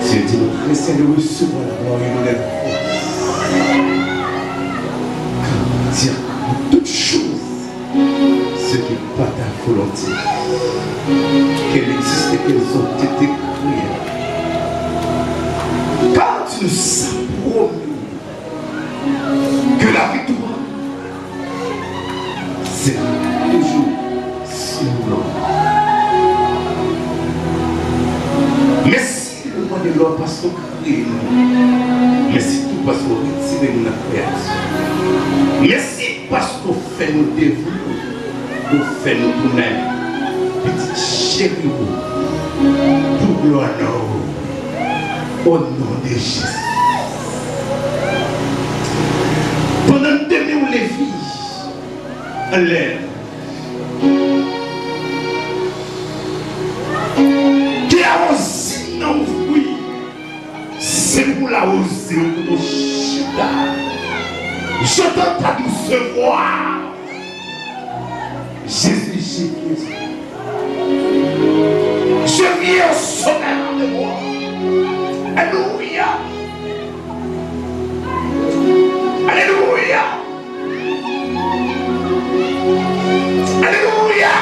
C'est une pressée de recevoir la gloire et l'honneur. Car dire que toutes choses, ce qui n'est pas ta volonté, qu'elles existent et qu'elles ont été créées. Car tu nous as promis que la victoire, c'est toujours sur nous. Merci le roi de l'or parce qu'on crée nous. Merci tout parce qu'on retire nous la création. Merci parce qu'on fait nous développer, qu'on fait nous tourner. Petit chéri, pour gloire au nom de Jésus. Pendant 2 minutes, les filles, en l'air. Qui a osé non oui, c'est pour la oser pour nos chita. J'entends ta douce voix. Jésus. Je viens au sommet de moi. Alléluia. Alléluia. Alléluia.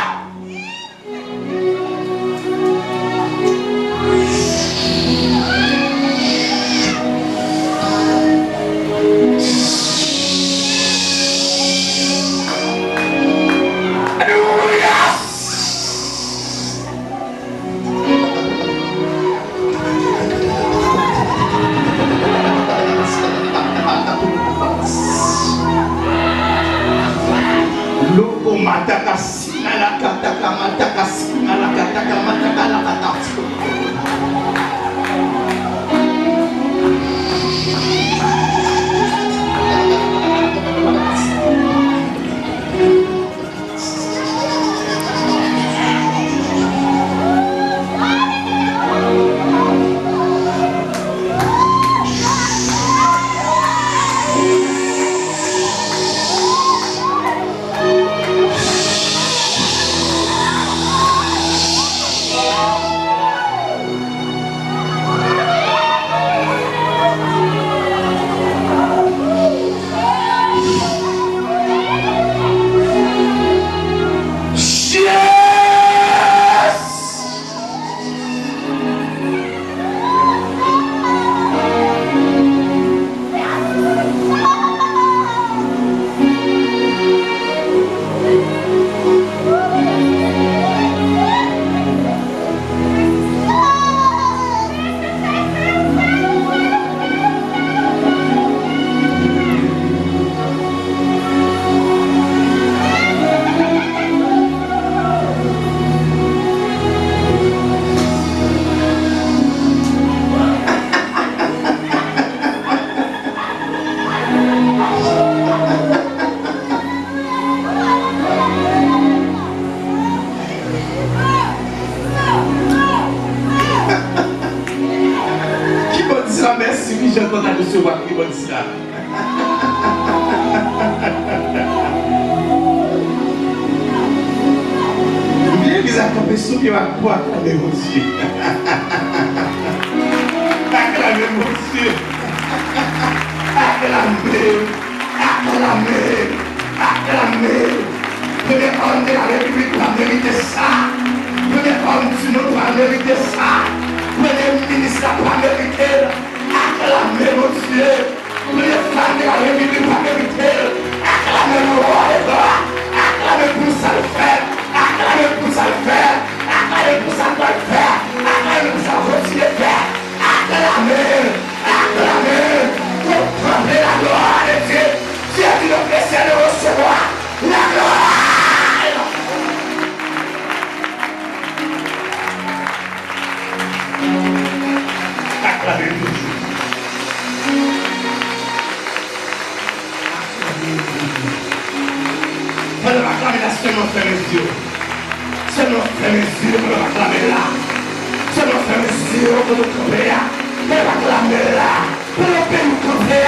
Pour le pays, pour le pays,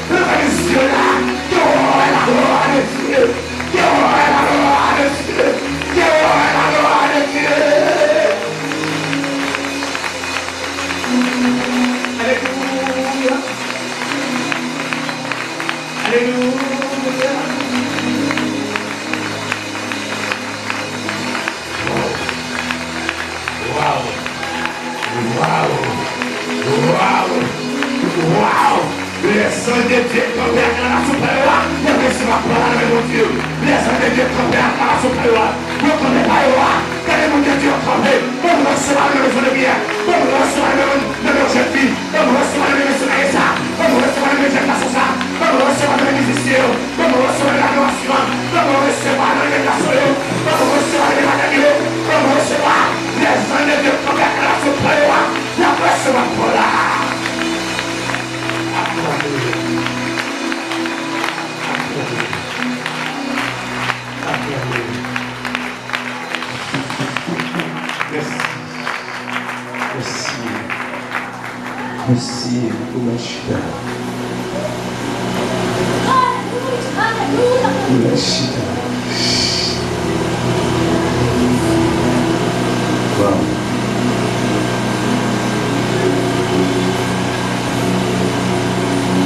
pour le pays, Waouh! Waouh! Waouh! Les sons de Dieu tombent à la supérieure. Ne laissez pas parler, mon Dieu. Les sons de Dieu tombent à la supérieure. Ne connaissez pas le que les mondes de Dieu tombent. On recevra le maison de bien. On recevra le jeune fille. On recevra le maison de ça. On recevra le maison de ça. On recevra le musicien. On recevra la notion. On recevra le médiation. On recevra le matériau. On recevra les sons de Dieu tombent à la supérieure. La recevra pour là. Merci pour la chita. Pour la chita. Wow.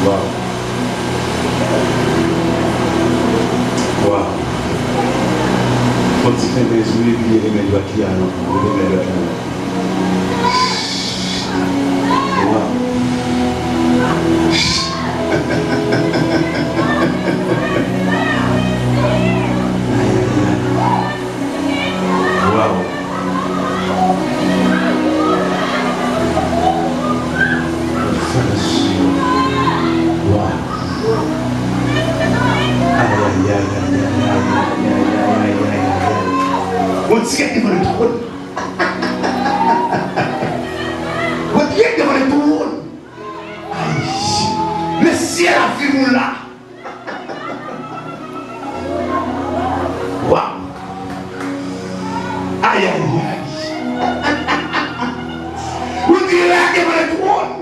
Wow. Wow. Quand tu fais des yeux, il y a des médias qui arrivent. Wow. Once again, devant le trône. Once again, devant le trône. Le ciel a vu nous là. Waouh. Aïe, aïe, aïe. Vous direz devant le trône.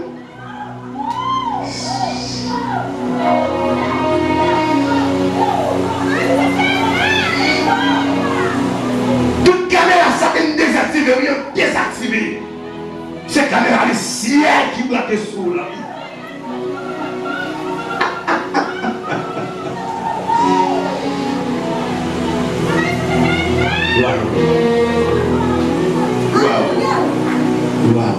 Toute caméra, ça est désactivée, oui, désactivée. Cette caméra, le ciel qui doit être sous la vie. Wow. Wow.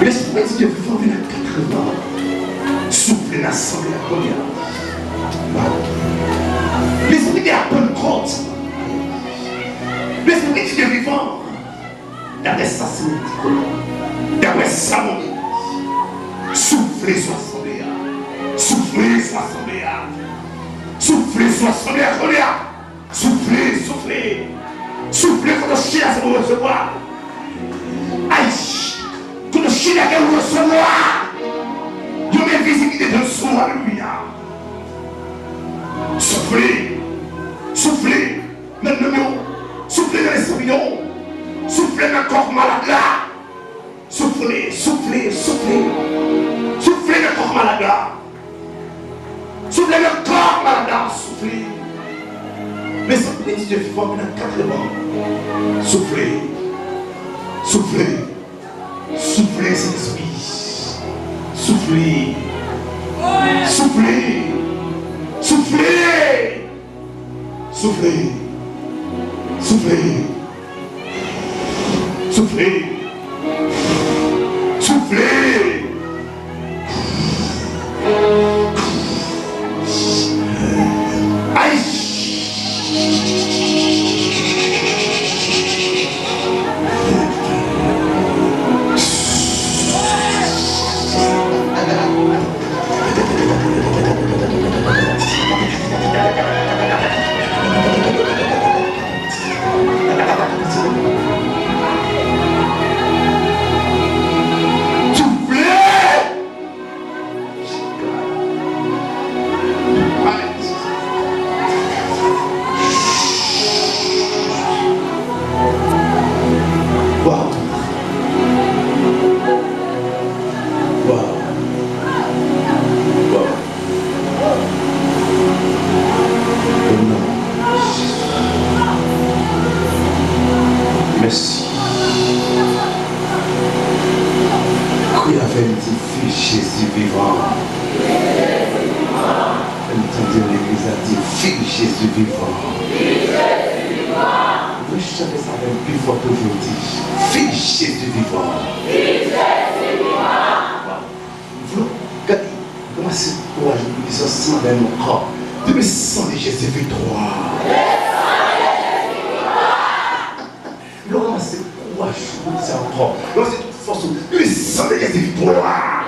L'esprit de Dieu vivant vient à 80 ans. Souffle l'assemblée à combien? Wow. L'esprit de la Pentecôte. L'esprit de Dieu vivant. D'après ça, c'est mon d'après ça, mon soufflez sur l'assemblée. Soufflez sur l'assemblée. Soufflez sur l'assemblée. Soufflez, soufflez. Soufflez quand le chien ça va recevoir. Aïe, quand le chien va recevoir. Il y a une visibilité de son, alléluia. Soufflez, soufflez. Maintenant, soufflez dans l'esprit. Soufflez dans le corps malade là. Soufflez, soufflez, soufflez. Soufflez dans le corps malade là. Soufflez dans le corps malade là. Soufflez. Mais ça peut être de forme dans 4 ans. Soufflez. Soufflez. Soufflez cet esprit. Soufflez. Soufflez. Soufflez. Soufflez. Soufflez. Soufflez. Soufflez. Aïe. Soufflez. Fais-nous dire, fils Jésus vivant. Fais-nous dire l'église a dit, fils Jésus vivant. Je savais ça avec plus fort aujourd'hui. Fils Jésus vivant. Fils Jésus vivant. Regardez, comment c'est courageux de dire ça sans avec mon corps. De me sang de Jésus victoire. Comment c'est courageux de dire ça encore. Comment c'est toute force. De me sang de Jésus victoire.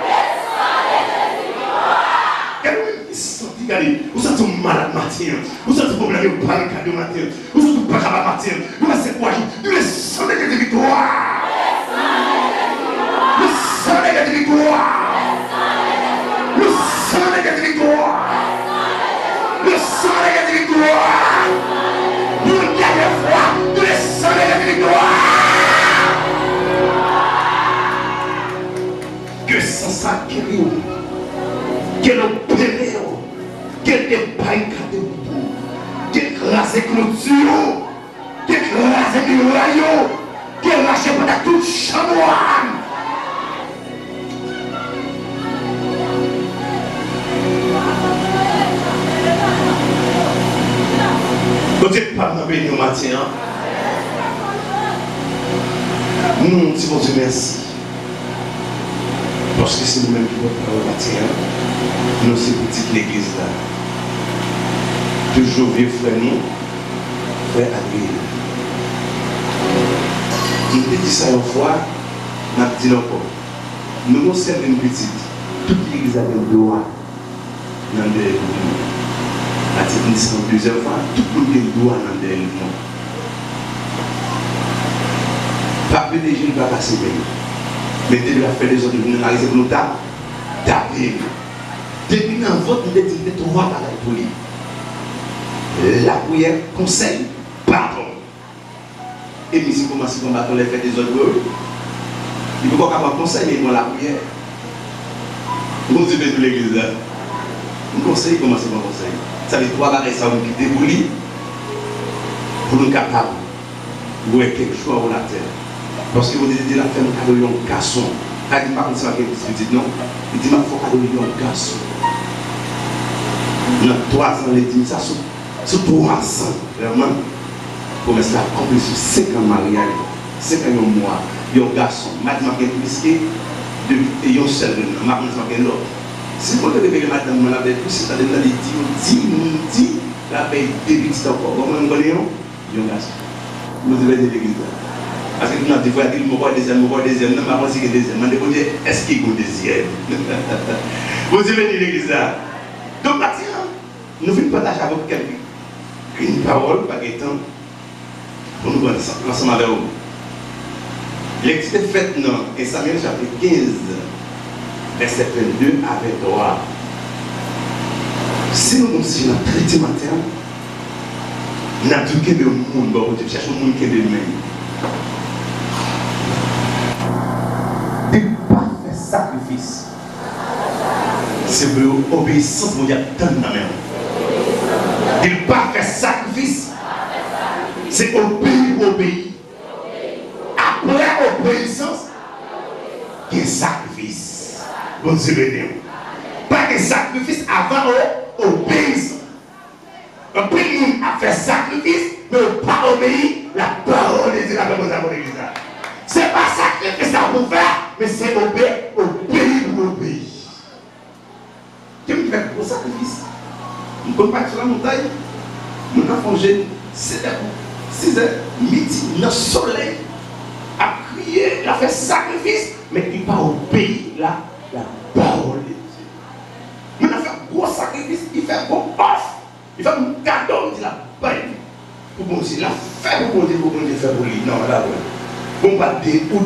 Regardez, vous êtes malade matin, vous êtes problème au barricade matin, vous êtes pas capable matin, vous êtes courageux, le sang de Jésus victoire. Le sang de Jésus victoire. Le sang de Jésus victoire. Le sang de Jésus victoire. Pour la dernière fois, le sang de Jésus victoire. Que sans ça guérit, qu'elle opère. Qu'elle dépaille de bout, qu'elle crase clôture, qu'elle crase le rayon, qu'elle lâche pendant toute chamoine. Quand tu parles dans le béni au matin, nous disons Dieu merci. Parce que c'est nous-mêmes qui nous parlons au matin, nous c'est petite l'église là. Toujours vieux frère nous, frère Adrien. Nous avons dit ça une fois, nous avons dit encore. Nous avons servi une petite, toute l'église a un droit dans le délit. À titre de plusieurs fois, tout le monde a un droit dans le délit. Pas que des gens ne vont pas passer bien. Mais depuis la fin des autres, nous avons pour nous taper. Depuis dans votre, nous avons dit trois bagages pour lui. La prière, conseil, pardon. Et puis si vous commencez à combattre les faits des autres, il faut qu'on ait un conseil, mais moi la prière. Vous dites de l'église là. Un conseil, commencez par conseil. Ça veut dire trois bagages, ça vous quitter pour lui. Pour nous capables de voir quelque chose sur la terre. Parce que vous dites la femme qui a donné un garçon. Il dit pas comme ça, il dit non. Il dit, il faut qu'il donne un garçon. Dans 3 ans, il dit ça sur 300, vraiment. Pour me faire accomplir sur 5 ans de mariage, 5 ans de mois, il y a un garçon. Maintenant, il y a plus que un seul, maintenant, il y a l'autre. Si vous voulez que madame me l'avait plus, c'est-à-dire que dit, la paye débute encore. Comment vous voyez, il y a un garçon. Vous devez dire l'église. Parce que nous avons dit, il me deuxième, non, mais avant c'est que deuxième. Je me dis, est-ce qu'il y a un deuxième? Vous devez dire l'église là. Donc, maintenant, nous voulons partager avec quelqu'un une parole, pas de temps, pour nous voir ensemble avec vous. L'étude est faite dans Samuel chapitre 15, verset 22 à 23. Si nous sommes dans le traité matin, nous avons dit que le monde, nous cherchons le monde qui est le même. De parfait sacrifice. C'est pour l'obéissance, il y a tant de même. Il pas faire sacrifice. C'est obéir. Après obéissance, il y a sacrifice. Bon Dieu béni. Pas de sacrifice avant obéissance. Un peu de monde a fait sacrifice, mais pas obéir la parole de Dieu. C'est pas sacrifice à vous faire, mais c'est obéir pour obéir. Tu me fais pour sacrifice. On ne peut pas être sur la montagne. Mon enfant jeune, 6 heures, midi, dans le soleil, a crié, il a fait sacrifice, mais il n'a pas obéi la parole de Dieu. Mon enfant fait un gros sacrifice, il fait un gros offre, il fait un cadeau, il dit la paix. Pour bon Dieu, il a fait pour bon Dieu, faire pour lui. Non, là, on va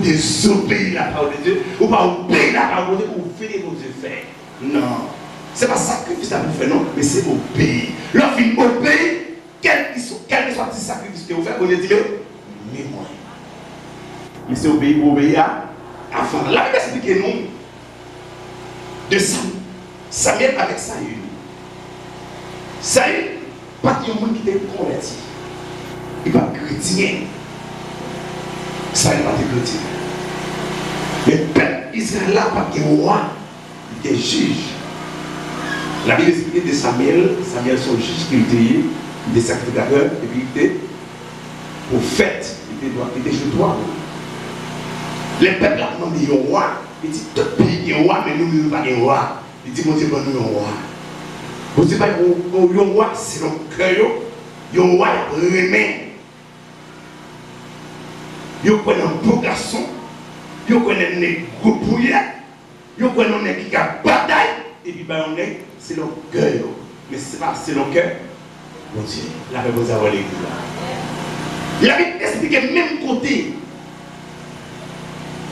désobéir la parole de Dieu, ou pas obéir la parole de Dieu, ou faire ce que Dieu fait. Non. Ce n'est pas sacrifice à vous faire, non, mais c'est obéir. Lorsqu'il obéit, quel que soit le sacrifice que vous faites, vous dites, mais moi. Mais c'est obéir pour obéir à avant. La Bible explique nous de Samuel avec Saül. Saül, pas de monde qui était converti. Il n'est pas chrétien. Saül n'est pas chrétien. Mais peuple Israël là, pas de roi, il était juge. La Bible explique de Samuel, Samuel son juge qui était, il était sacrificateur, et puis il était prophète, il était juge roi. Les peuples là demandent un roi, il dit tout pays un roi, mais nous ne sommes pas un roi. Il dit mon Dieu, nous un roi. Vous ne savez pas, un roi, c'est le cœur, un roi, il remet. Il connaît un beau garçon, il connaît un gros pouillet, il connaît un qui a bataille, et puis on est, c'est le cœur. Mais ce n'est pas c'est le cœur. Mon Dieu, la réponse à l'église là. Il avait expliqué le même côté.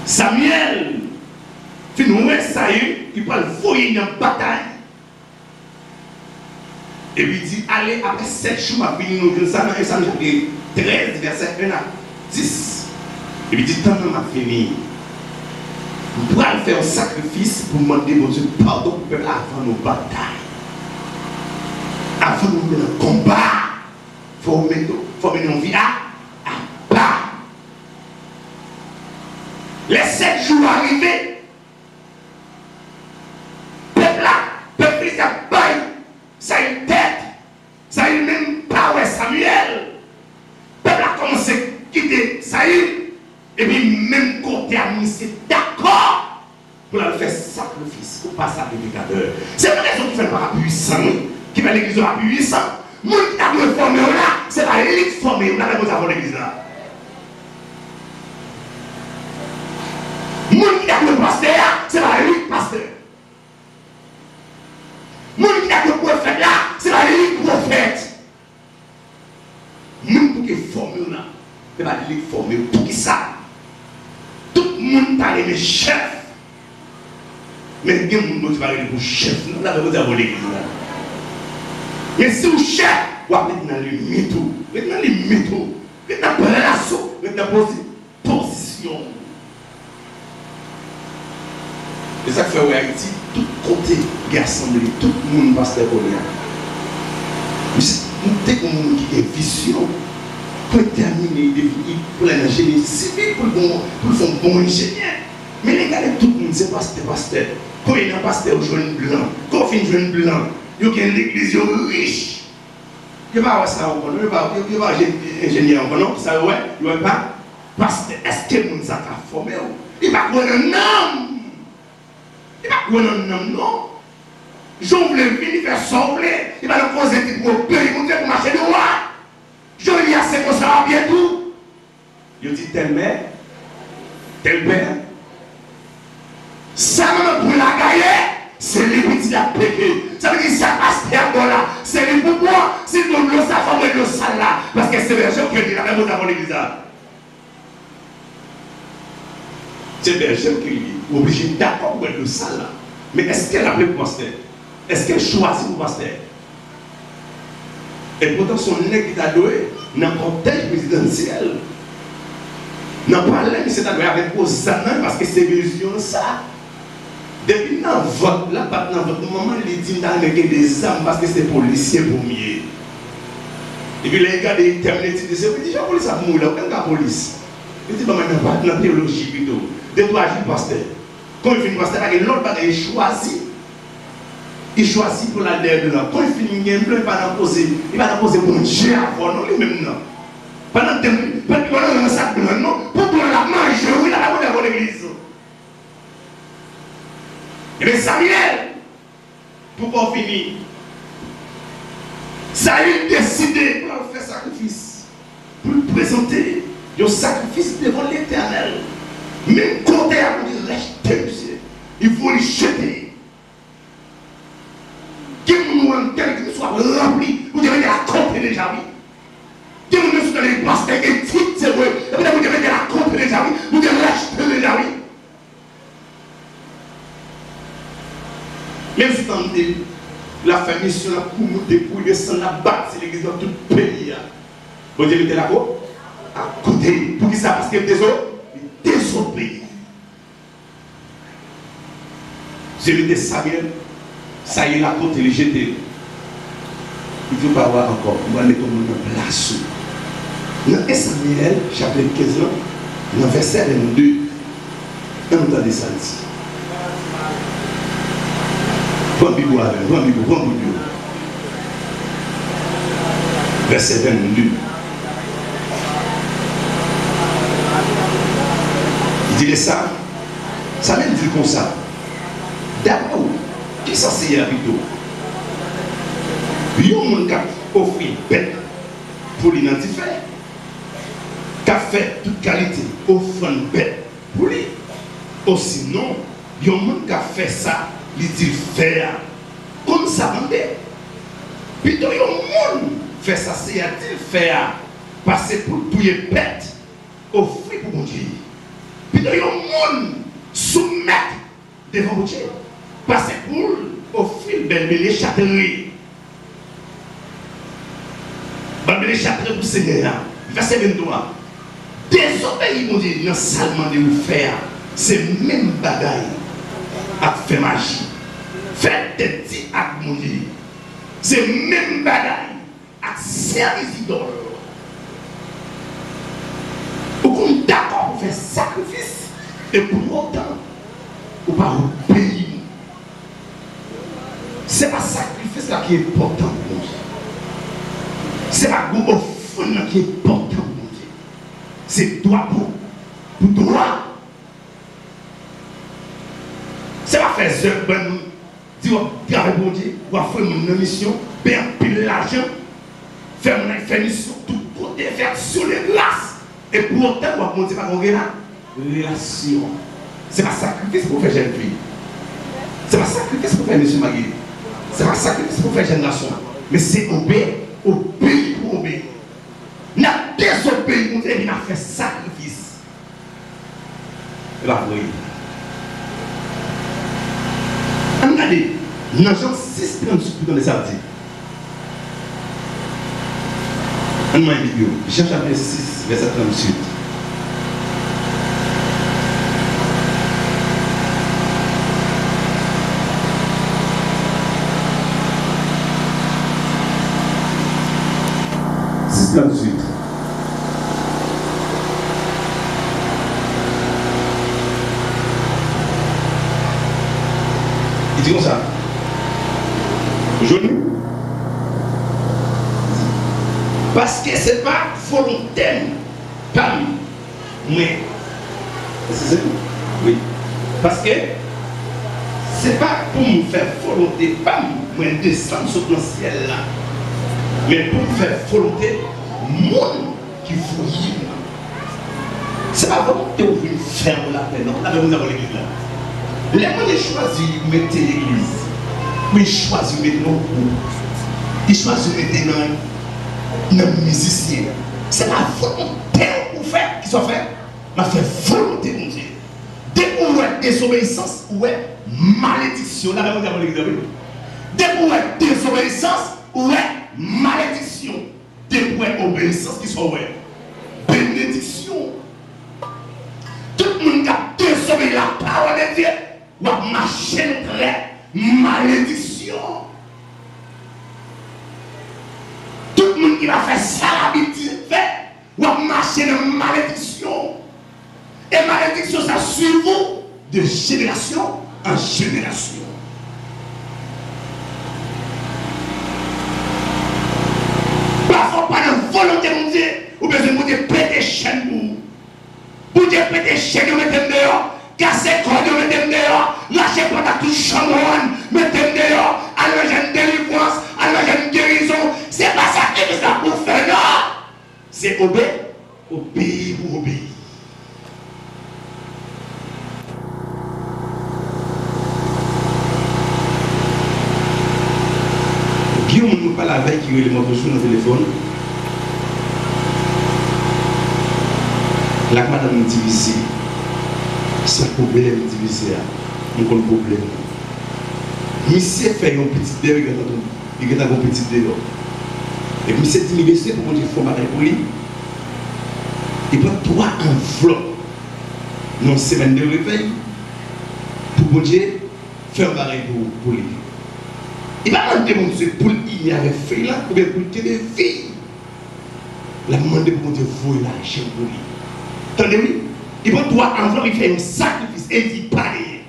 Samuel, tu nous vois Saül, qui parle voyer dans la bataille. Et puis il dit, allez, après 7 jours, ma vie, nous ça dans Samuel 13, verset 1 à 10. Et puis il dit, tant que m'a fini, nous pourrons faire un sacrifice pour demander mon Dieu pardon pour peuple avant nos batailles. Avant nous mettre un combat, il faut mener une vie à part. Les 7 jours arrivés, peuple qui a bail, ça a une tête, ça a une même pas ouais Samuel. Peuple a commencé à quitter Saül. Et puis, même côté à nous, c'est d'accord pour faire sacrifice, pour pas sacrificateur. C'est la raison qui fait pas puissant, qui fait l'église à puissant. Nous qui avons formé là, c'est la élite formée, on a besoin d'avoir l'église là. Nous qui avons pasteur, c'est la élite pasteur. Nous qui avons prophète là, c'est la élite prophète. Nous pour qui formé là, c'est la élite formée. Pour qui ça? Tout le monde a les chefs. Mais il y a des gens qui parlent pour chef. Nous avons besoin de l'église. Mais si vous chef, vous allez dans le métaux. Vous êtes dans les métaux. Vous êtes dans la place. Vous êtes dans la position. C'est ça que fait Haïti. Tout côté qui est assemblé. Tout le monde passe de colère. Dès que nous qui est vision. Pour terminer, pour la génie civile, pour faire un bon ingénieur. Mais les gars, tout le monde, c'est pasteur. Quand il y a un pasteur jeune blanc, quand il y a un jeune blanc, il y a une église riche. Il n'y a pas ça, il n'y a pas ingénieur, non, ça, ouais, il n'y a pas pasteur. Est-ce que le monde s'est formé? Il va avoir un homme. Il va avoir un homme, non. Jean voulait venir faire sauver. Il va le poser pour payer, pour marcher de roi. Je lui ai assez comme ça bien tout. Il dit telle mère, tel père. Ça même pour la gagner, c'est les petits à péquer. Ça veut dire que ça passe à là. C'est les pour moi. C'est le l'eau, ça fait le sale là. Parce que c'est berger qui dit la même chose avant l'église là. C'est berger qui est obligé d'accord pour le sale là. Mais est-ce qu'elle appelle pour pasteur? Est-ce qu'elle choisit pour pasteur? Et pourtant, son nez qui t'a doué dans le cortège présidentiel. Dans le palais, c'est à doué avec Hosanna parce que c'est vision ça. Depuis dans le vote, là, pas dans votre moment, il dit qu'il des armes parce que c'est policier premier. Et puis les gars, ils terminent, ils disent, mais déjà, police a mouru, aucun gars police. Il dit, mais pas dans la théologie plutôt. De 3 jours, pasteur. Quand il finit pasteur, l'autre bagaille est choisi. Il choisit pour la dernière blanc. Quand il finit bien blanc, il va la poser pour Dieu avant, non, lui-même non. Pendant un sac blanc, non, pour la manger, oui, il a la bonne l'église. Et bien Samuel, pour finir, Saül décidé pour faire sacrifice, pour le présenter, un sacrifice devant l'Éternel. Même côté à vous dire, rejetez, il faut le jeter. Quelqu'un soit rempli, vous devez la compter déjà, oui. Que vous ne soyez pas pasteurs et titres, c'est vrai. Vous devez la compter déjà, oui. Vous devez l'acheter déjà, oui. Même si la famille sur la pour nous dépouiller sans la battre, c'est l'église dans tout le pays. Vous devez mettre la côte à côté. Pour qui ça? Parce que désobéi. Celui de Samuel. Ça y est, la côte, il est jeté. Il ne faut pas voir encore. On va mettre en place. Dans Samuel, chapitre 15, dans verset 22, on entend ça ici. Prends Bible, prends Bible, prends Bible. Verset 22. Il dit ça même dit comme ça. D'abord, qui ça c'est plutôt? Il y a un monde qui a offert bête pour l'identifier. Qui a fait toute qualité, offrande bête pour lui. Ou sinon, il y a un monde qui a fait ça, il dit faire. Comme ça, puis il y a un monde qui fait ça, c'est à dire faire. Passer pour tout les bêtes, offrir pour mon Dieu. Puis il y a un monde soumettre devant mon Dieu. Passer pour offrir les châteries. Les châteries pour Seigneur. Verset 23. Désobéir, mon Dieu, non seulement de vous faire, c'est même bagaille à faire magie. Faire des petits actes, mon Dieu. C'est même bagaille à servir d'idole. Vous êtes d'accord pour faire sacrifice et pour autant, vous ne pas obéir. Ce n'est pas sacrifice là qui est important pour nous. Ce n'est pas offrande qui est important pour nous. C'est droit pour droit. Ce n'est pas faire œuvre pour nous. Dire, travailler pour Dieu, ou faire une mission, payer l'argent, faire une mission, tout côté, faire sur les glaces. Et pour autant, on ne dit pas qu'on a une relation. Ce n'est pas sacrifice pour faire jeune fille. Ce n'est pas sacrifice pour faire monsieur Magui. Ce n'est pas sacrifice pour faire jeune garçon. Mais c'est obéir, obéir pour obéir. Il a désobéi, mon Dieu, il a fait sacrifice. Et là, vous voyez. Regardez, dans Jean 6, 38, dans les samedis. On m'a dit, Jean chapitre 6, verset 38. Il dit comme ça. Aujourd'hui, parce que ce n'est pas volontaire parmi moi. C'est ça? Oui. Parce que ce n'est pas pour me faire volonté parmi moi descendre sur le ciel là. Mais pour me faire volonté monde qui fouille. Ce n'est pas volonté où vous faire la paix, non? Là, vous avez l'église là. Les gens ont choisi de mettre l'église. Mais ils choisissent de mettre nos groupes. Ils choisissent de mettre nos musiciens. C'est la volonté pour faire qui soit fait. Mais fait volonté mon Dieu. Dès qu'on voit désobéissance, ou est malédiction. Là, vous avez l'église. Dès qu'on voit désobéissance, ou est malédiction. Dès qu'on voit obéissance, qui soit ouais. Bénédiction. Tout le monde qui a désobéi la parole de Dieu. Ou à marcher très malédiction. Tout le monde qui va faire ça l'habitude fait, ou à marcher de malédiction. Et malédiction, ça suit vous de génération en génération. Parfois, pas de volonté de Dieu, ou besoin de Dieu péter chaîne pour Dieu péter chaîne, vous mettez dehors. Casser corps de mettez dehors, lâchez pas ta touche chambrone, mettez dehors, allez une délivrance, allez une guérison. C'est pas ça que vous avez pour faire, non. C'est obéir, obéir pour obéir. Guillaume nous parle avec qui est le sur le téléphone. La madame nous dit ici. C'est un problème divisé. On a un problème. Monsieur fait un petit débat, il a un petit débat. Et monsieur dit, monsieur, pour dire qu'il faut marrer pour lui, il prend 3 enveloppes dans une semaine de réveil pour dire faire marrer pour lui. Il va demander mon Dieu pour il y avait fait là, ou bien pour le téléphone. Il a demandé pour Dieu voler l'argent pour lui. Entendez-vous? Il prend 3 enveloppes, il fait un sacrifice et il dit pareil.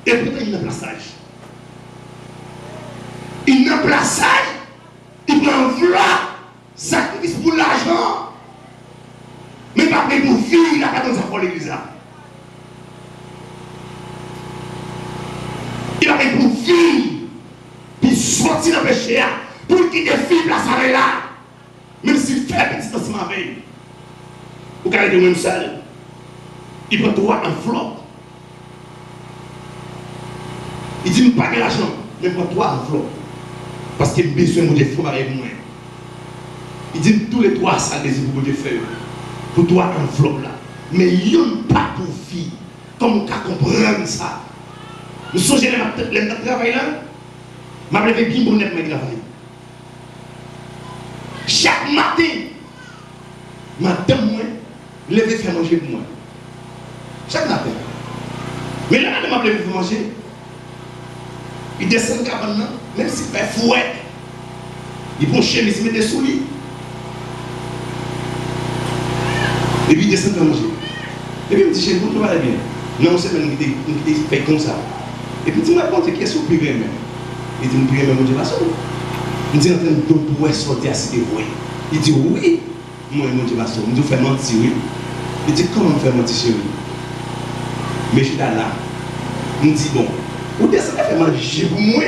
Et pourtant il a un plaçage. passage, il prend voilà, sacrifice pour l'argent. Mais pas pour vivre, il n'a pas dans sa l'église là. Il a pour vivre, puis sortir dans le péché, pour qu'il défie la salle là. Même s'il fait un petit temps avec vous allez de même seul. Il prend toi en flop. Il dit, pas de l'argent, mais prends toi en flop. Parce qu'il a besoin de faire avec moi. Il dit, tous les trois ça désir pour te faire. Pour toi en flop là. Mais il n'y a pas pour vie. Comme on peut comprendre ça. Nous sommes les travail là. Je vais bien bon net travail. Chaque matin, madame moi, lever faire manger pour moi. Chaque matin. Mais là, madame m'a levé faire manger. Il descend le cabane, même s'il fait fouet. Il prend chemise, il met des souliers. Et puis il descend faire manger. Et puis il me dit, chez vous, tout va bien. Non, c'est même qui fait comme ça. Et puis il me raconte qui est sur privé même. Il dit, privé même, je vais sortir. Il dit, en train de pouvoir sortir à cette voie. Il dit, oui, moi, je vais sortir. Il dit, fais mentir, oui. Il dit, comment faire mentir, chérie? Mais je suis là. Il me dit, bon, vous descendez faire manger pour moi.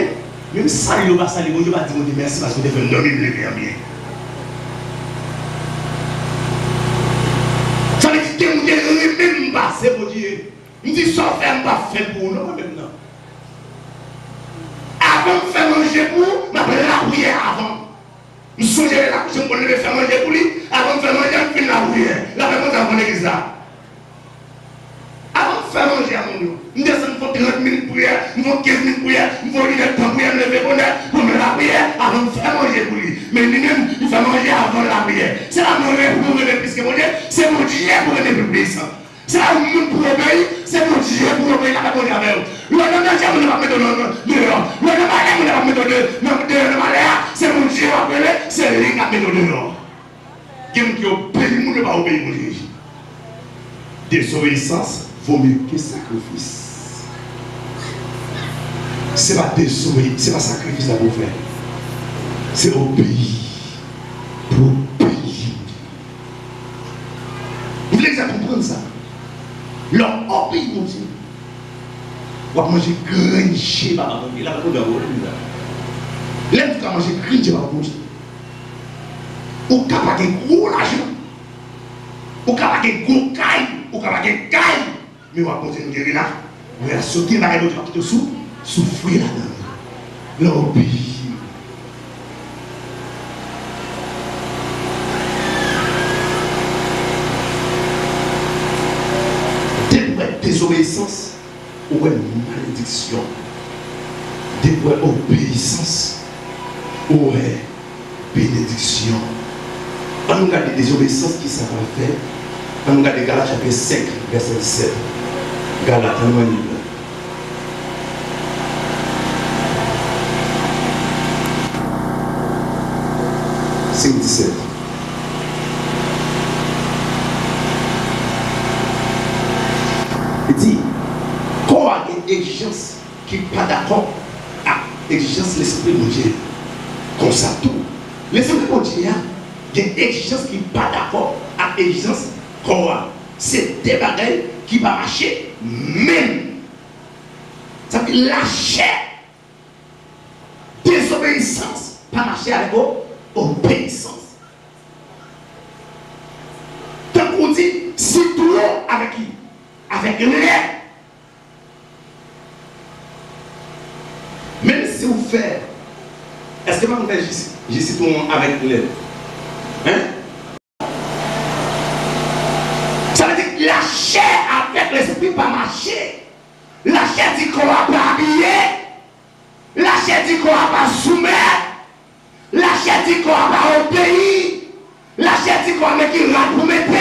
Même ça, il va saluer, je vais dire merci parce que vous avez fait un homme, il me bien. Ça veut dire que vous avez même passé pour Dieu. Il me dit, ça fait pas fait pour nous maintenant. Avant de faire manger pour vous, je vais la prière avant. Je suis là, je vais faire manger pour lui. Avant de faire manger, je vais la prière. La réponse avant l'église là. Avant de faire manger à mon nom, nous descendons pour 30 minutes de prière, nous faisons 15 minutes de prière, nous faisons 1 heure de temps pour lever bonheur, pour me la prière avant de faire manger pour lui. Mais lui-même, il fait manger avant la prière. C'est la monnaie pour lever plus que mon Dieu, c'est mon Dieu pour lever plus. C'est la monde pour obéir, c'est mon Dieu pour obéir la bonne avec vous. Le nom de Dieu, on ne va pas mettre dehors. Le nom de malheur, on ne va pas mettre dehors. C'est mon Dieu appelé, c'est lui qui a mis dehors. Quelqu'un qui obéit, on ne va pas obéir mon Dieu. Désobéissance vaut mieux que sacrifice. Ce n'est pas désobéir, ce n'est pas sacrifice à vous faire. C'est obéir. Pour obéir. Vous voulez que ça comprenne ça? Leur obéir, mon Dieu. On va manger grinché, papa, il a pas de rôle. L'aime qui a mangé grinché, papa, mon Dieu. Ou capable de gros l'argent. Ou capable de gros caille. Ou capable de caille. Mais on va continuer de guérir là. On va sauter dans les autres qui te souffrir là-dedans. L'obéir. Désobéissance ou une malédiction. Depuis obéissance ou bénédiction. On nous regarde des désobéissances qui ça va faire. On nous regarde Galates chapitre 5, verset 7. Galates, on va lire. « 5-17. Il dit, quand il y a une exigence qui n'est pas d'accord avec l'exigence de l'esprit de Dieu, comme ça tout, l'esprit de Dieu, il y a une exigence qui n'est pas d'accord avec l'exigence quoi. C'est des bagailles qui ne vont pas marcher même. Ça veut dire lâcher désobéissance, pas marcher avec obéissance. Donc on dit, si tout avec qui? Avec l'air. Même si vous faites, est-ce que vous faites juste tout le monde avec l'air? Hein? Ça veut dire que la chair avec l'esprit pas marcher. La chair dit qu'on va pas habiller. La chair dit qu'on va pas soumettre. La chair dit qu'on va pas obéir. La chair dit qu'on va mettre qui rate pour mettre.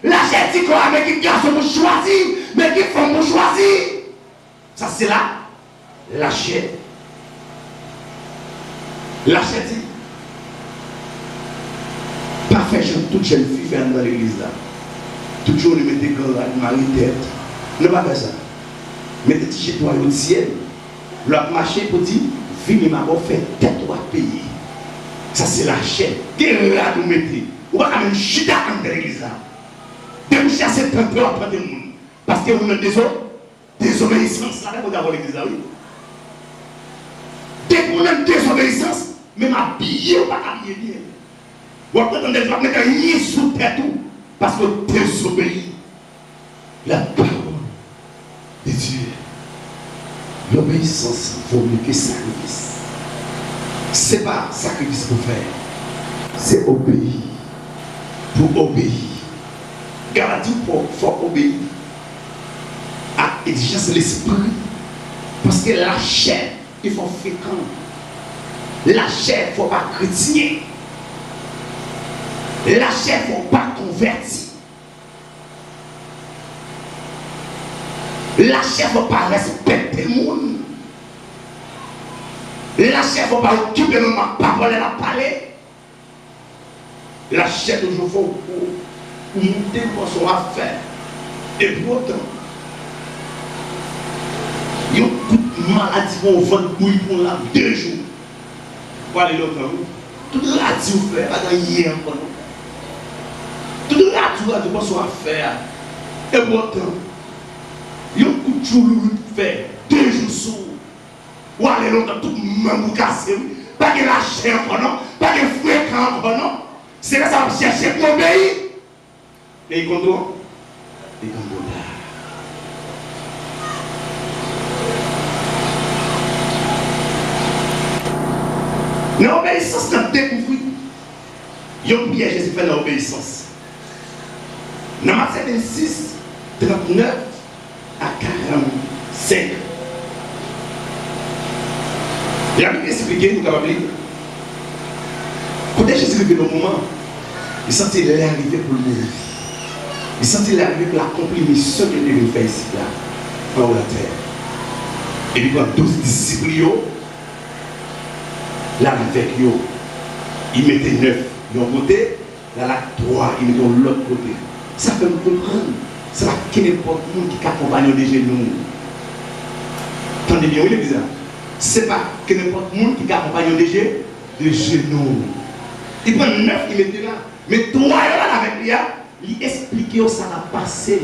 La chair dit qu'on va mettre qui garçon pour choisir. Mais qui font pour choisir. Ça c'est là. La chair. La chair dit. Pas faire toute jeune fille faire dans l'église là. Toujours le mettre des gants là, mari tête. Ne pas faire ça. Mettez chez toi au ciel. Leur marché pour dire, fini ma fait tête ou à payer. Ça c'est la chaîne. Qu'est-ce que nous mettez? On va quand même chita en l'église là. De nous chasser tant peu après des monde. Parce que vous avez désobéissance là, vous avez l'église là, oui. Dès que vous avez désobéissance, même habillé ou pas habillé bien. Vous avez des gens qui mettent un sous tête parce que vous désobéissez la parole de Dieu. L'obéissance vaut mieux que sacrifice. Ce n'est pas sacrifice pour faire, c'est obéir. Pour obéir. Galatie, il faut obéir à l'exigence de l'esprit. Parce que la chair, il faut fréquent. La chair, il ne faut pas chrétien. La chair, il ne faut pas convertir. La chair ne faut pas respecter le monde. La chair ne faut pas occuper le monde, pas voler la parler. La chair toujours faut monter pour son affaire. Et pour autant, il y a beaucoup de maladies pour vendre bouille pour là 2 jours. Pour aller l'autre, tout le radis vous fait, pas dans hier encore. Tout le radis pour son affaire. Et pour autant, il y a beaucoup de jours pour faire 2 jours sous. Ou aller l'autre, tout le monde vous casser. Pas de la chair encore non, pas de fréquent encore non. C'est là que ça va chercher pour obéir. Et il contrôle. Il contrôle. Dans l'obéissance, on a découvert. Il y a un piège Jésus fait dans l'obéissance. Dans Matthieu 26, 39 à 45. Il a bien expliqué, nous avons dit. Quand Jésus est arrivé au moment, il sentit l'arrivée pour le monde. Il sentit l'arrivée pour l'accomplir mission qu'il devait faire ici, là, en haut de la terre. Et puis, quand 12 disciples, là, avec eux, il mettait 9 de l'autre côté, là, 3, il mettait de l'autre côté. Ça fait nous comprendre. Ce n'est pas que n'importe qui qui accompagne des genoux. Attendez bien, oui, les ce n'est pas que n'importe qui qui accompagne des genoux. Il prend 9, il mettait là. Mais 3 là avec lui, il expliquait ça a passé.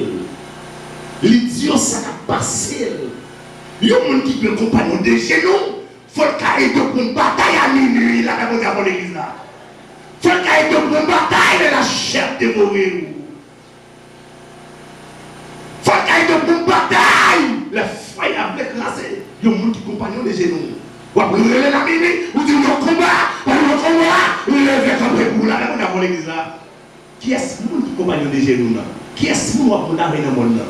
Il dit ça a passé. Il y a un monde qui peut accompagner des genoux. Il faut qu'il y ait une bataille à minuit là, dans l'église là. Il faut qu'il y ait une bataille de la chair dévorée. Il faut qu'il y ait une bataille. Le feu avec classé. Il y a un monde qui accompagne des genoux. Ou après, vous levez la minuit, vous dites le combat, vous levez comme un bout là, dans l'église là. Qui est-ce qui accompagne des genoux là? Qui est-ce qui accompagne dans le monde là?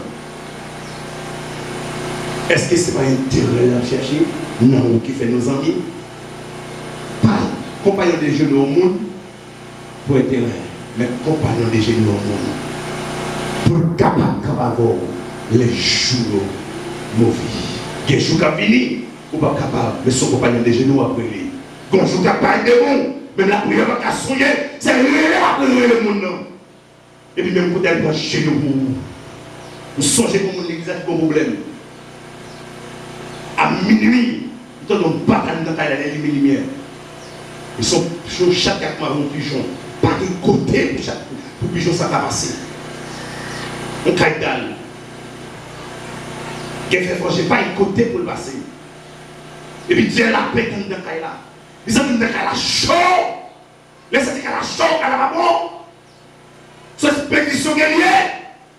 Est-ce que ce n'est pas un terrain à chercher? Non, qui fait nos amis. Pas compagnon des genoux au monde pour être terrain, mais compagnon des genoux au monde. Pour capable d'avoir les jours mauvais. Il y a des jours qui viennent, ou pas capable de son compagnon des genoux après lui. Quand je suis capable de bon, même la prière va sonner, c'est le monde. Et puis même quand elle va chez nous, vous songez pour mon église avec un problème. À minuit, ils ont une bataille dans la lumière. Ils sont sur chaque marron pigeon. Pas de côté pour pigeon ça va passer. On caille dalle. Quelqu'un fait pas un côté pour le passer. Et puis Dieu la paix dans le caille là. Ils ont dit que la chaud. Laissez-moi que la chaud, elle va bon. Cette expédition guerrière,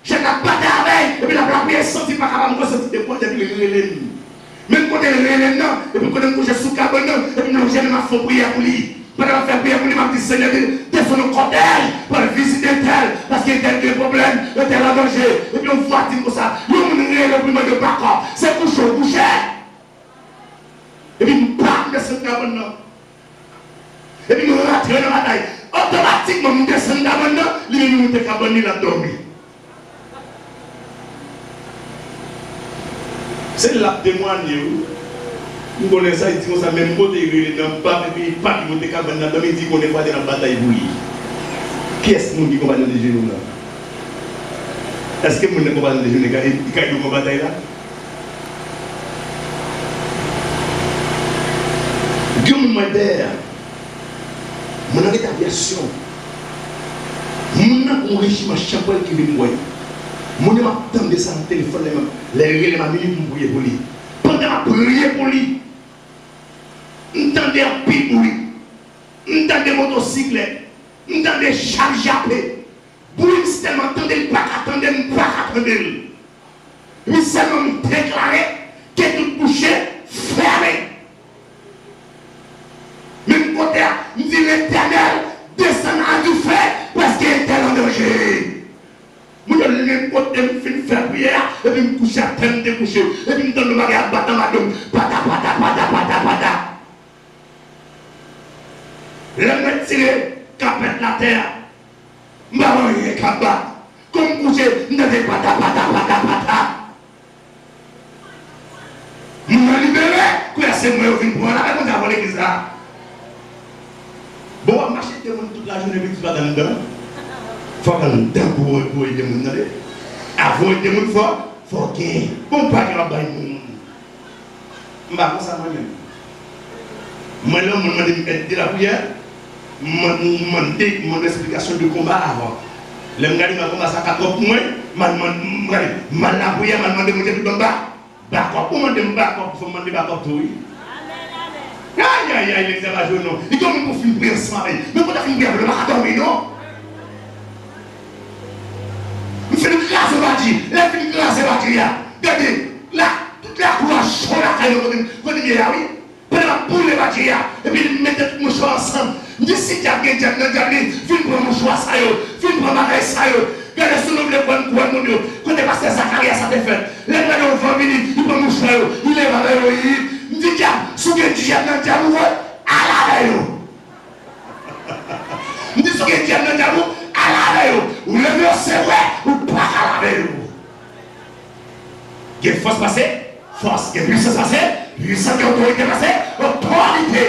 j'ai la bataille avec. Et puis la première sortie par capable de sortir de quoi depuis les même quand elle est là, et puis quand elle couche sous cabane, et puis nous j'ai ma fond prière pour lui. Pendant faire prière pour lui, m'a dit Seigneur, descends nos cortèges pour visiter tel, parce qu'il y a des problèmes, tel a danger. Et puis on voit comme ça, nous on est le premier de Bacor, c'est couché. Et puis nous partons de cette cabane. Et puis nous rentrons dans la bataille. Automatiquement, nous descendons dans la cabane, lui nous mettons cabane, il a dormi. C'est là que témoigne. Nous connaissons ça, ils disent ça, même côté, il n'a pas et pas qui monte cabane là, il dit qu'on est pas dans la bataille pour lui. Qui est-ce qui combat dans les genoux là? Est-ce que vous ne combat dans les genoux, il y a une bataille là? Dieu me d'air. Mon aviation. Mon régime chapeau qui vient moi. Mon m'attend de ça en téléphone les ma minute pour prier pour lui. Pendant ma prière pour lui. M'entendez un pied pour lui. M'entendez motocycle. M'entendez charge à paix. Pour lui seulement attendez pas attendez pas attendez. Lui seulement déclarer que tout couché fermé. Même côté, il dit l'Éternel descend à du feu parce qu'il est en danger. Moi, je l'ai côté, je fais faire prière, et puis je me couche à terre, je me couche, et puis je me donne le bagage, pata, pata, pata, pata. Le mettre tiré, capette la terre, je vais capable. Comme coucher, je ne vais pas pata. Je me libéré, c'est moi qui prends la réponse avant l'église là. Bon, on marche toute la journée, puis tu vas dans le dedans. Il faut dans le dedans pour aider les gens. Avant aider les gens, il faut gagner. Bon, pas que la baille. Je ne sais pas ça moi-même. Moi, là, je me demande de la prière. Je me demande mon explication de combat avant. Le gars qui m'a commencé à 4 pour moi, je me demande la prière, je me demande de me bas. D'accord, pour me demander d'accord, il faut me demander d'accord tout. Aïe, les exagérations, non. Il doit me faire une prière ce matin. Mais quand tu as une prière, je ne vais pas dormir, non. Il fait une classe de bâti. Il fait une classe de bâti. Regardez, là, toute la couleur chaude à la caille, quand il y a, oui. Pendant pour les bâtis, et puis il met tout mon choix ensemble. Il dit si tu as bien dit, viens prendre mon choix, ça y est, viens prendre ma caille, ça y est. Regardez, si nous voulons prendre quoi, mon Dieu. Quand tu es passé Zacharia, ça t'est fait. Les gars, ils vont venir, ils prennent mon choix, il est avec eux. Il dit, diable, si tu es diable, à la veille. Il dit, si tu es diable, à la veille. Ou le mur, c'est vrai, ou pas à la veille. Il y a une force passée, force, il y a une puissance passée, puissance, il y a une autorité passée, autorité.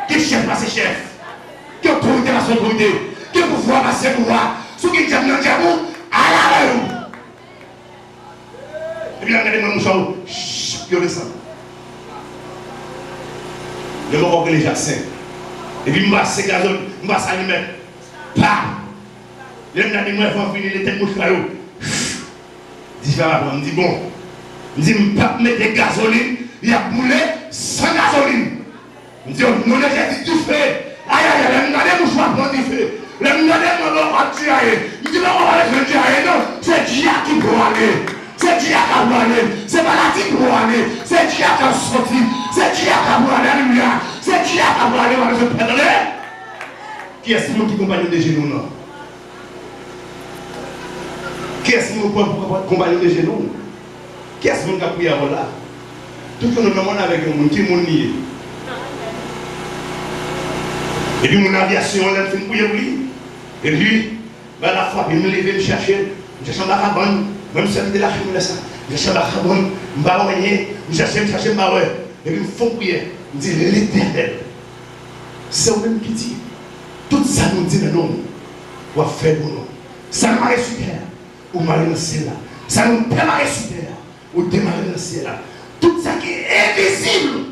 Qui chef passé chef, qui autorité passé autorité, qui pouvoir passé pouvoir. Si tu es diable, à la veille. Et puis, regardez-moi mon chou, il descend. Je vais regarder les Jackson. Et puis, je vais passer gazon, je vais passer à lui-même. Pam! Les gens qui vont finir les têtes mouches. Différemment, je dis bon. Je dis, je ne vais pas mettre des gasolines, il y a boulé sans gasoline. Je dis, non, j'ai dit du feu. Aïe, aïe, aïe, les mouches vont prendre du feu. Les gens qui vont tirer. Je dis, non, on va aller tirer. Non, c'est Dieu qui peut aller. C'est Dieu qui a aller. C'est maladie qui peut aller. C'est Dieu qui a sorti. C'est Dieu qui a aller. Alléluia. C'est Dieu qui a aller. On va se perdre. Qui est-ce qui compagne de genoux, non? Qui est-ce qui compagne de genoux? Qui est-ce qui a prié avant là? Tout le monde avec un monde qui est nié. Et puis mon aviation, elle fait une prière pour lui. Et lui, la fois, il me levait, me chercher. Je cherche ma cabane. Même si je suis là, je ça. Je cherche ma cabane. Je me cherche, je cherche ma ouais. Et puis, il me faut prier. Il me dit, l'Éternel. C'est vous-même qui dit. Tout ça nous dit, non. On va faire pour nous. Ça nous marre sur terre. Ou marre dans le ciel là. Ça nous démarre sur terre. Ou démarre dans le ciel là. Tout ça qui est invisible.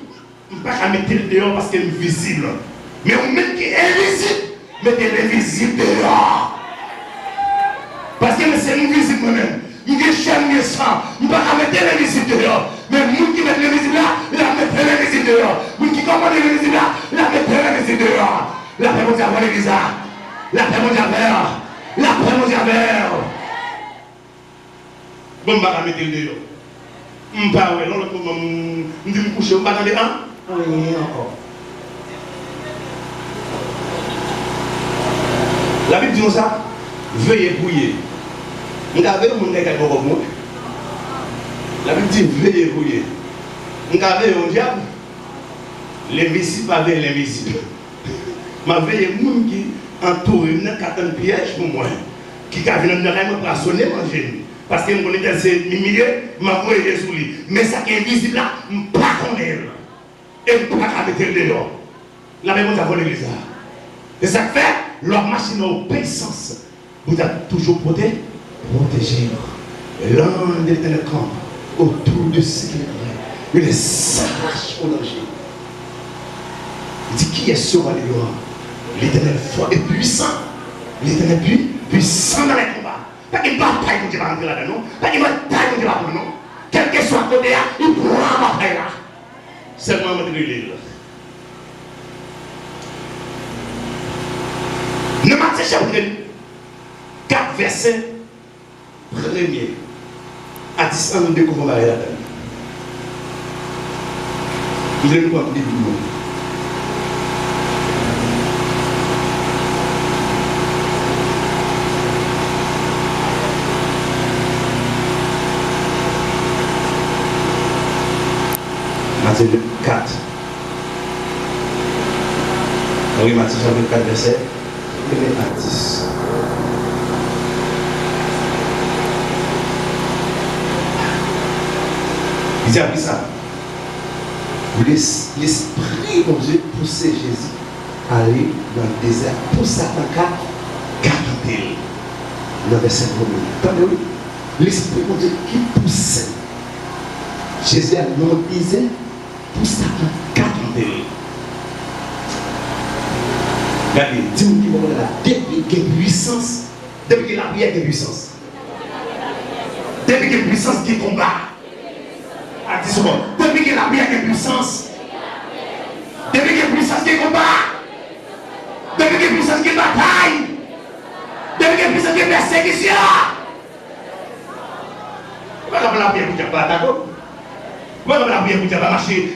Je ne peux pas mettre le dehors parce qu'il est visible. Mais on met qui est invisible. Mettez l'invisible dehors. Parce que c'est invisible moi-même. Il y a chaîne, il y a sang. Il ne peut pas mettre l'invisible dehors. Mais les gens qui mettent l'invisible là, ils mettent l'invisible dehors. Les gens qui commandent l'invisible là, ils mettent l'invisible dehors. La paix mondiale pour l'église. La paix mondiale vers. La paix mondiale vers. Bon, je ne vais pas mettre le dehors. Je ne vais pas me coucher. Je ne vais pas attendre un. Oui, encore. La Bible dit ça. Veuillez brouiller. Vous avez un monde qui est beaucoup moins. La Bible dit veuillez brouiller. Vous avez un diable. L'invisible avec l'invisible. Ma veille est monde qui entoure une catane piège pour moi. Qui a venu me passionner manger. Parce que je connais c'est humilié, m'a voyé sous lui. Mais ça qui est invisible là, je ne peux pas connaître. Et je ne peux pas mettre le dehors. La Bible a volé l'église. Et ça fait leur machine obéissance. Vous êtes toujours protégé. L'un des télécom autour de ce qu'il est. Il les s'arrache au danger. Il dit qui est sur l'Éternel fort et puissant. L'Éternel puissant dans les combats. Pas qu'il bataille, mon Dieu va rentrer là-dedans, non. Pas qu'il bataille, mon Dieu va rentrer non. Quel que soit côté là, il prend la bataille là. Seulement, on va l'île. Dans Matthieu chapitre 4, verset 1er à 10 ans, nous découvrons la là-dedans. Il est nous pas début du monde. Matthieu 4. Oui, Matthieu chapitre 4, verset 1 à 10. Il dit après ça, l'esprit de Dieu poussait Jésus à aller dans le désert pour Satan 40 dans le verset 1er. Attendez, oui. L'esprit de Dieu qui poussait Jésus à dans le désert pour Satan 40 Regardez, dis-moi qui va là, depuis qu'il y a puissance, depuis qu'il y a la prière de puissance, depuis qu'il y a puissance qui combat. À 10 secondes. Depuis qu'il y a la prière de puissance, depuis qu'il y a puissance qui combat, depuis qu'il y a puissance qui bataille, depuis qu'il y a puissance qui persécution. Vous ne pouvez pas la prière pour dire pas attaquer. Vous ne pouvez pas la prière pour dire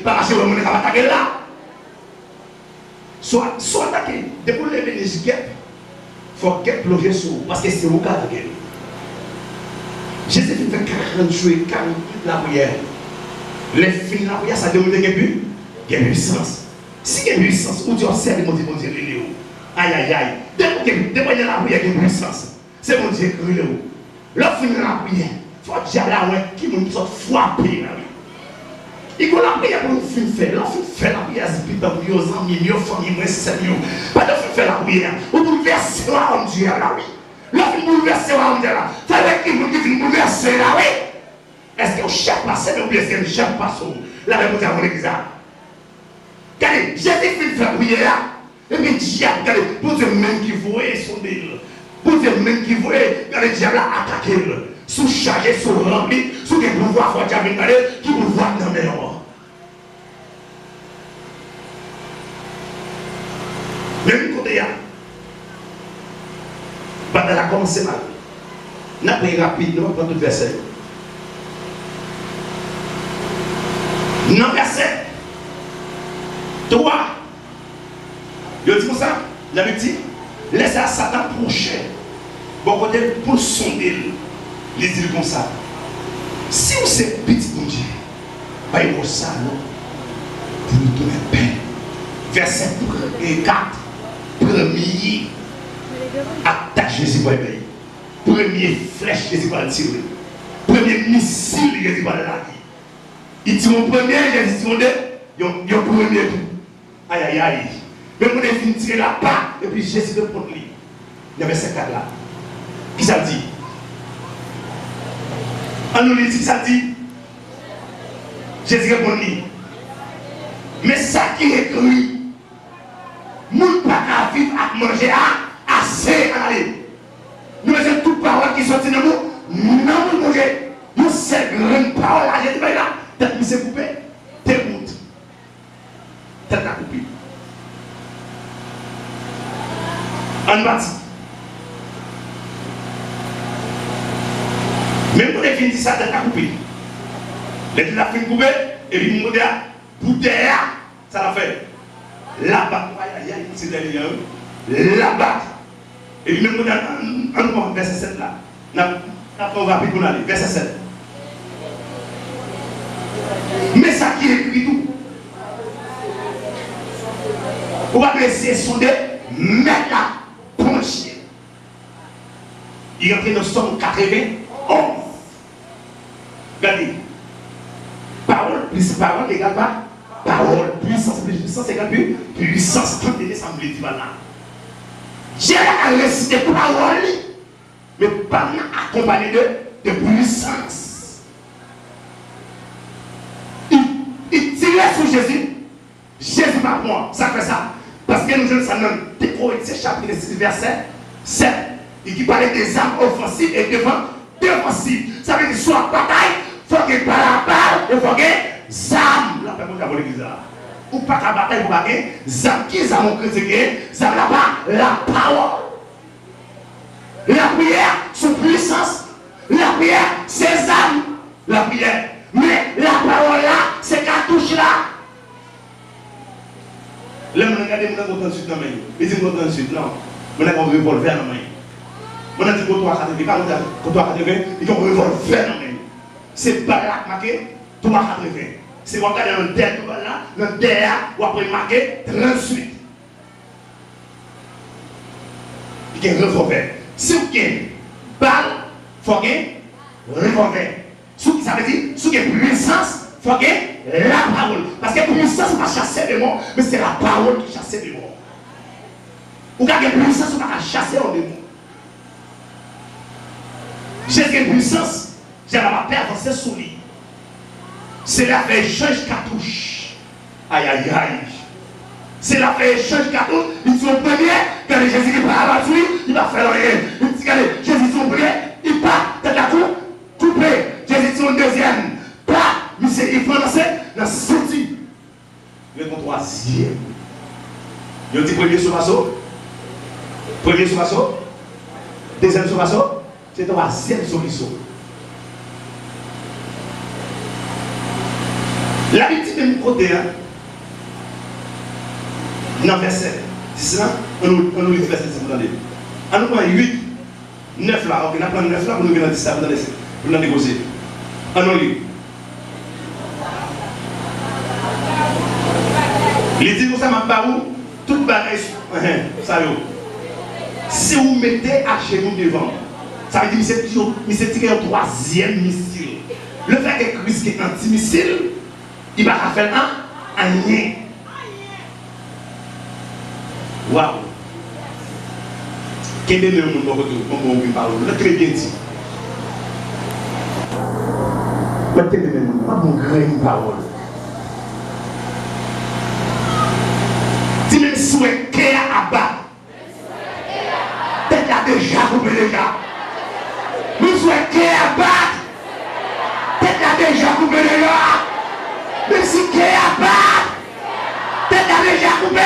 pas marcher au monde qui va attaquer là. Soit attaqué. Depuis que vous levez les guêpes, il faut guêpes plonger sur vous parce que c'est vous qui attaquez. Jésus fait 40 jours et 40 la prière. Les filles la prière, ça demande qu'il y a puissance. Si il y a puissance, où tu observes, mon Dieu, aïe aïe aïe. Depuis qu'il y a la prière, il y a puissance. C'est mon Dieu, la fin de la prière, il faut dire là qui nous sont frappés. Il faut la prière pour nous faire. La fin la prière, c'est plus dans nos amis, nos familles, nos seigneurs. Pas de faire la prière. Ou bouleverser la Dieu là, oui. La fin bouleverser la Dieu là. Ça veut dire qu'il faut bouleverser là, oui. Est-ce que le chef passe ou bien est-ce que le chef passe là, vous avez mon église. Regardez, j'ai fait la prière. Et puis, diable, regardez, pour Dieu même qui voyait son île. Pour Dieu même qui voyait, regardez, le diable a attaqué. Sous-chargé, sous-rempli, sous des pouvoirs forts, qui pouvoir dans les morts. Même côté, la bataille a commencé mal. On a pris rapidement pour tout verset. Non, verset 3. Je dis comme ça, j'avais dit, laissez à Satan prochain. Bon côté pour sonder, les dire comme ça. Si vous êtes petit bon Dieu, pas pour ça, non. Pour nous donner paix. Verset 4. Premier attaque Jésus pour le pays. Premier flèche Jésus pour le tirer. Premier missile Jésus pour le laguer. Il tire mon premier, Jésus tire mon deux, il y a un premier coup. Aïe aïe aïe. Mais on est fini de tirer la part, et puis Jésus répond lui. Il y avait ces quatre là. Qui ça dit? On nous dit qui ça dit? Jésus répond lui. Mais ça qui est écrit, nous ne pas qu'à vivre à manger assez à aller. Nous avons toutes paroles qui sont de nous, non nous manger. Nous c'est grande parole à Jésus là. Tête qui s'est coupée, déroute. Tête à couper. En bâti. Même pour les filles disent ça, tête à couper. Les filles la fin coupée, et puis nous pour derrière, ça l'a fait. La batte, c'est derrière eux. La batte. Et puis même on verset 7 là. On va rapide pour aller. Verset 7. Mais ça qui est écrit tout. On va essayer sonder, mettre la pencher. Il est entré dans Somme 91. Regardez. Parole plus parole égale pas parole. Puissance plus puissance égale plus puissance. Quand il est semblé dire là. J'ai récité parole, mais pas accompagné de puissance. Il tirait sur Jésus. Jésus pas moi. Ça fait ça. Parce que nous avons ça dans Corinthiens chapitre 6, verset 7. Et qui parlait des armes offensives et défensives. Ça veut dire soit bataille, il faut qu'il y ait la balle, il faut qu'il y ait des armes. Là, personne n'a pas l'église là. Ou pas qu'à bataille, il faut qu'il y ait des armes. Qui est mon chrétien? Ça n'a pas la parole. La prière, sous puissance. La prière, c'est âmes. La prière. Mais la parole là, c'est cartouche là. Là, je regarde mon content de suite dans la main. Je dis content de suite, non. Je n'ai pas un revolver dans la main. Je n'ai pas dit qu'on doit 80, pas qu'on doit 80, il y a un revolver dans la main. C'est pas là marqué 380. C'est qu'on regarde dans le derrière, dans le derrière, ou après marqué 38. Il y a un revolver. Si vous avez une balle, il faut qu'il y ait un revolver. Ça veut dire, si vous avez une puissance, il faut qu'il y ait la parole. Parce que la puissance, c'est pas chasser les morts, mais c'est la parole qui chasse les morts. Ou quand il y a une puissance, on va chasser les démons. J'ai une puissance, j'ai la paix avancer sous lui. C'est la fait échange cartouche. Aïe aïe aïe. C'est la fait échange cartouche. Ils sont premiers, quand Jésus qui va abattre lui, il va faire rien. Il dit, regardez, Jésus son premier, il part, tête à coup, coupé. Jésus son deuxième, pas, mais il faut lancer dans sortie. Le troisième. Il dit premier sur l'assaut. Premier sur l'assaut. Deuxième sur l'assaut. C'est troisième solution. La petite même côté, dans verset 10 là, on nous lit verset 10, vous entendez. On nous prend 8, 9 là, ok, on prend 9 là, on nous vient dans 10 là, vous nous négocier. On nous lit. Il dit, vous savez, ma où toute bagaille, ça y est. Si vous mettez à chez nous devant, ça veut dire que c'est tiré un troisième missile. Le fait que Christ est anti-missile, il va faire un rien. Waouh! Quel est le monde comme on parle? Le très bien dit. Quel est le monde? Pas mon grand parole. Si même souhait qu'il y a à bas, peut-être qu'il y a déjà coupé les gars. Nous souhaitons qu'il y a à bas, peut-être qu'il y a déjà coupé les gars. Même si qu'il y a à bas, peut-être qu'il y a déjà coupé.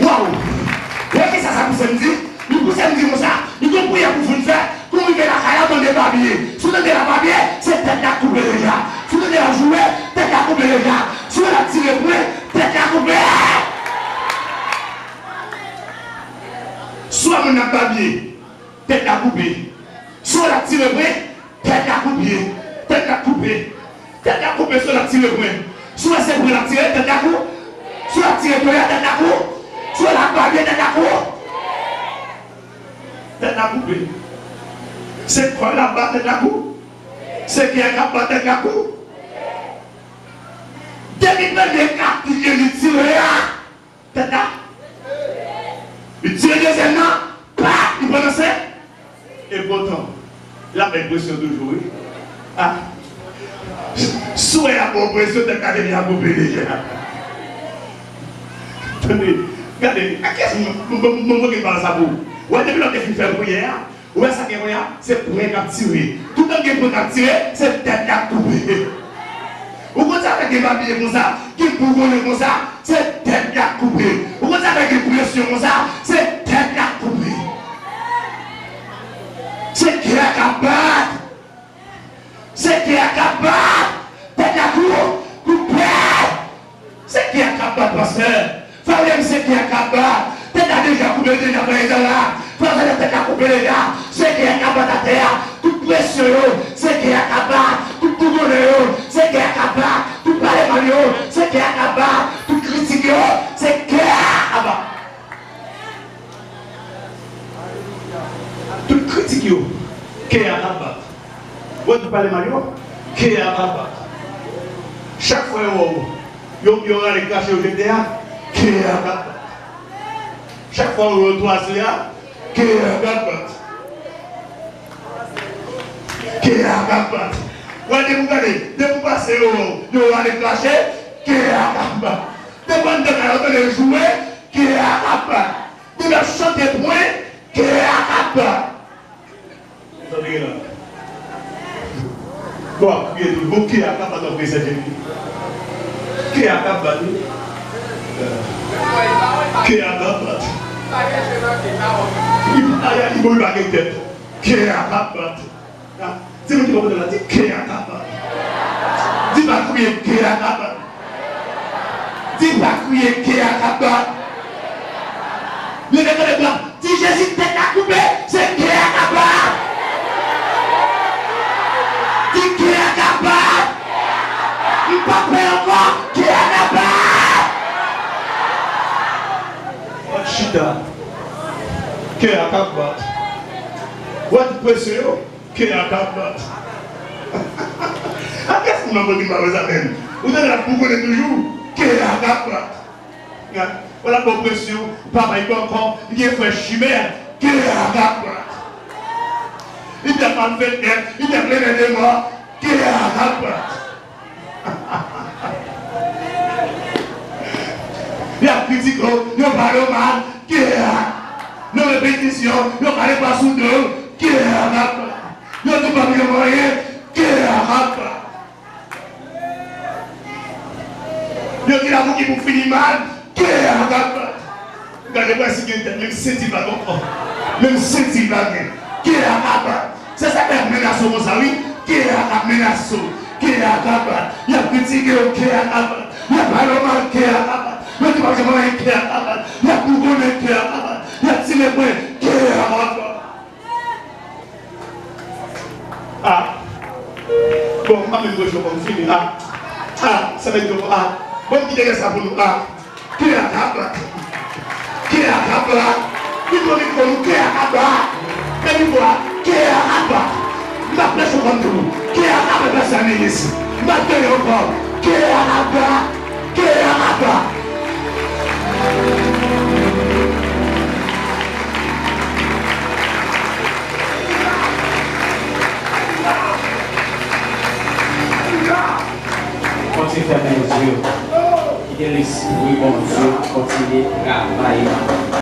Waouh! Vous voyez ça, ça vous me dit? Nous vous me dit comme ça. Nous avons prié pour vous faire. Comment il fait la carrière dans les papiers? Si vous avez la papier, c'est peut-être à couper les gars. Si vous avez la jouer, peut-être à couper les gars. Si vous avez la tirer près, peut-être à couper. Soit mon papier, peut-être à couper. Soit la tirer près, peut-être à couper. Peut-être à couper. Peut-être à couper, soit la tirer près. Soit c'est pour la tirer, peut-être à couper. Soit la tirer près, peut-être à couper. Soit la papier, peut-être à couper. Tête à couper. C'est quoi la batte tête à couper? C'est qui est capable de tête à couper? Depuis que les cartes, il tire tête à. Il tire deuxièmement, il prend ça. Et pourtant, la même pression de jouer. Ah, soit la bonne pression de l'académie à couper les gens. Attendez, regardez, à qu'est-ce que je parle ça pour vous? Ouais, depuis que tu fais prière, ouais, ça qui est c'est pour tirer. Tout le temps que pour tirer, c'est tête à couper. Vous comprenez avec des papiers comme ça, qui pour comme ça, c'est tête à couper. Vous comprenez avec des pressions comme ça, c'est tête à couper. C'est qui est capable. C'est qui est capable. Tête à couper. C'est qui est capable, pasteur. Fallait c'est qui est capable. Tête à déjà coupé déjà présent là. Frère, tête à couper les gars. C'est qui est capable à terre. Toute pression, c'est qui est capable. Tout bonheur, c'est qui est capable. Tout parler mal, c'est qui est capable. Tout critique, c'est qui est capable. Tout critique, qui est capable. Vous parlez mal, qui est capable. Chaque fois, il y aura les cachets au GTA, qui est capable. Chaque fois on retrouve cela, qui est capable. Qui est capable. Ouais, de vous regarder, de vous passer au aller clasher, qui est à Kamba. De vous de jouer, qui est à Kamba. De vous chanter point, qui est à Kamba. Vous savez là. Bon, qui est tout, qui est à Kamba dans le président. Qui est à Kamba. Qui est à Kamba. Il faut pas qu'il tête. Qui est à Kamba. C'est vous qui vous la dit, qui est à Kamba. Dis pas crier, qui est à Kamba. Dis pas crier, qui est à Kamba. Le regard blanc, si Jésus tête à couper, c'est qui est à Kamba. Dis qui est à Kamba. Il pas prêt encore, qui est à Kamba. Chita, qui est à Kamba. What pression, qui est à Kamba. Qu'est-ce que vous m'avez dit, ma voisine? Vous avez la boucle de toujours, qui est à Kamba. Voilà pour pression, papa, il peut encore, il est fait chimère, qui est à Kamba. Il t'a pas fait, il t'a plein de moi, qui est à Kamba. Il y a critique, il y a parlé mal, qui est à nos répétitions, il y a parlé pas sous deux, qui est à Kamba. Il y a tout pas bien moyen, qui est à Kamba. Il y a qui la qui vous finit mal, qui est à Kamba. Regardez-moi si il y a même senti pas bon, même senti pas bien, qui est à Kamba. C'est ça qui est menace comme ça, oui, qui est à menace, qui est à Kamba. Il y a critiqué, qui est à Kamba. Il y a parlé mal, qui est à Kamba. Il y a tout pas bien qui est à Kamba. Il y a couronné, qui est à Kamba. Il y a tiré point, qui est à Kamba. Ah. Bon, je vais vous finir. Ah, ça va être bon. Ah. Bon, qui est ça pour nous? Ah. Qui est à Kamba? Qui est à Kamba? Il faut dire que qui est à Kamba? Et nous voir, qui est à Kamba? Ma place au ventre. Qui est à Kamba? Ça n'est ici. Ma tête au corps. Qui est à Kamba? Qui est à Kamba? Continuez à fermer les yeux. Il y a l'esprit, bon Dieu, continuez à travailler.